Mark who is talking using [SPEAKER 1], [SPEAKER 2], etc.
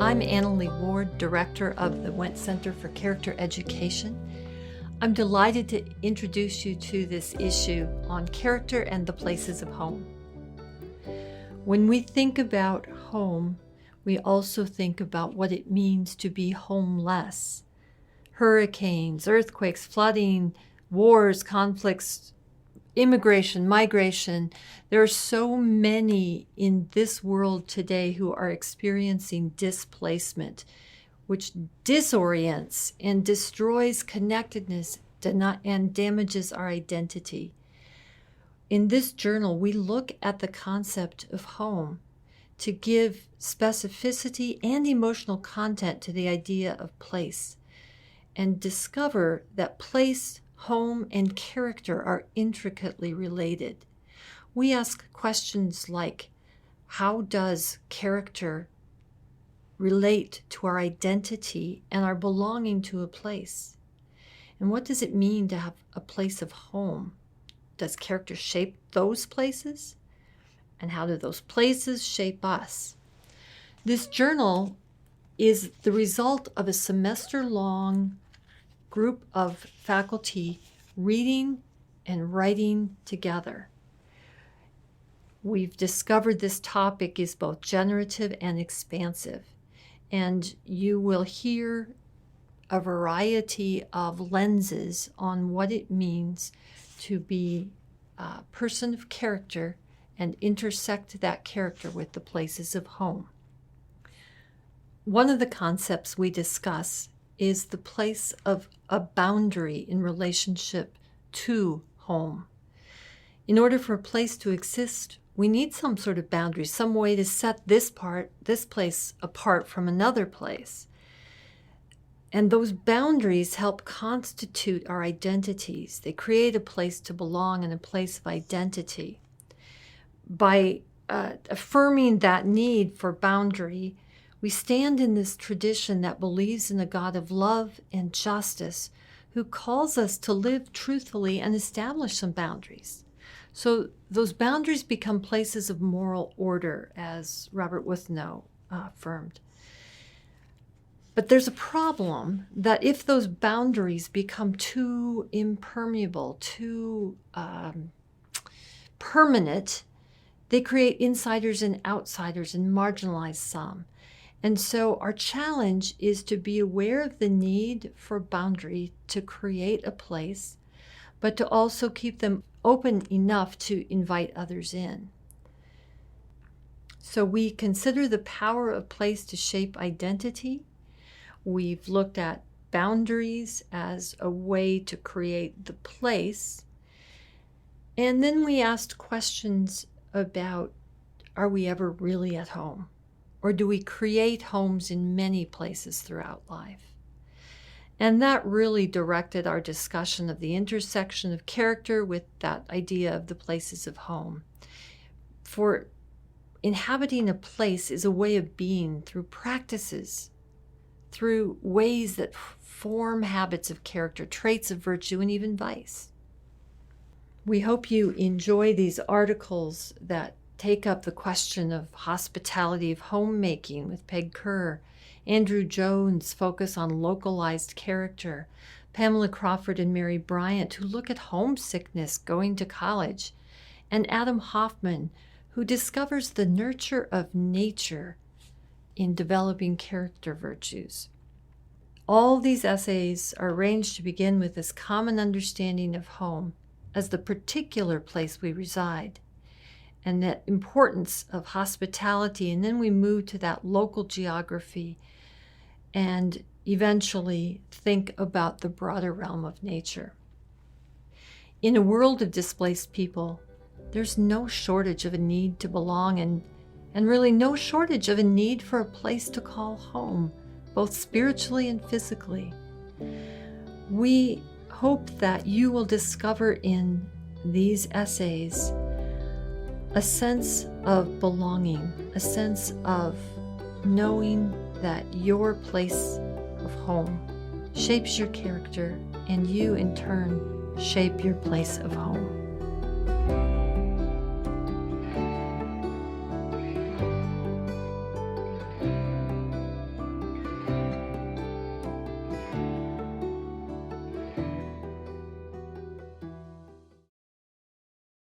[SPEAKER 1] I'm Annalee Ward, Director of the Wendt Center for Character Education. I'm delighted to introduce you to this issue on character and the places of home. When we think about home, we also think about what it means to be homeless. Hurricanes, earthquakes, flooding, wars, conflicts, immigration, migration. There are so many in this world today who are experiencing displacement, which disorients and destroys connectedness and damages our identity. In this journal, we look at the concept of home to give specificity and emotional content to the idea of place, and discover that place, home, and character are intricately related. We ask questions like, how does character relate to our identity and our belonging to a place? And what does it mean to have a place of home? Does character shape those places? And how do those places shape us? This journal is the result of a semester-long group of faculty reading and writing together. We've discovered this topic is both generative and expansive, and you will hear a variety of lenses on what it means to be a person of character and intersect that character with the places of home. One of the concepts we discuss is the place of a boundary in relationship to home. In order for a place to exist, we need some sort of boundary, some way to set this place apart from another place. And those boundaries help constitute our identities. They create a place to belong and a place of identity. By affirming that need for boundary, we stand in this tradition that believes in a God of love and justice who calls us to live truthfully and establish some boundaries. So those boundaries become places of moral order, as Robert Wuthnow affirmed. But there's a problem that if those boundaries become too impermeable, too permanent, they create insiders and outsiders and marginalize some. And so our challenge is to be aware of the need for boundary to create a place, but to also keep them open enough to invite others in. So we consider the power of place to shape identity. We've looked at boundaries as a way to create the place. And then we asked questions about, are we ever really at home? Or do we create homes in many places throughout life? And that really directed our discussion of the intersection of character with that idea of the places of home. For inhabiting a place is a way of being through practices, through ways that form habits of character, traits of virtue, and even vice. We hope you enjoy these articles that take up the question of hospitality of homemaking with Peg Kerr, Andrew Jones' focus on localized character, Pamela Crawford and Mary Bryant, who look at homesickness going to college, and Adam Hoffman, who discovers the nurture of nature in developing character virtues. All these essays are arranged to begin with this common understanding of home as the particular place we reside, and that importance of hospitality, and then we move to that local geography and eventually think about the broader realm of nature. In a world of displaced people, there's no shortage of a need to belong and really no shortage of a need for a place to call home, both spiritually and physically. We hope that you will discover in these essays a sense of belonging, a sense of knowing that your place of home shapes your character and you in turn shape your place of home.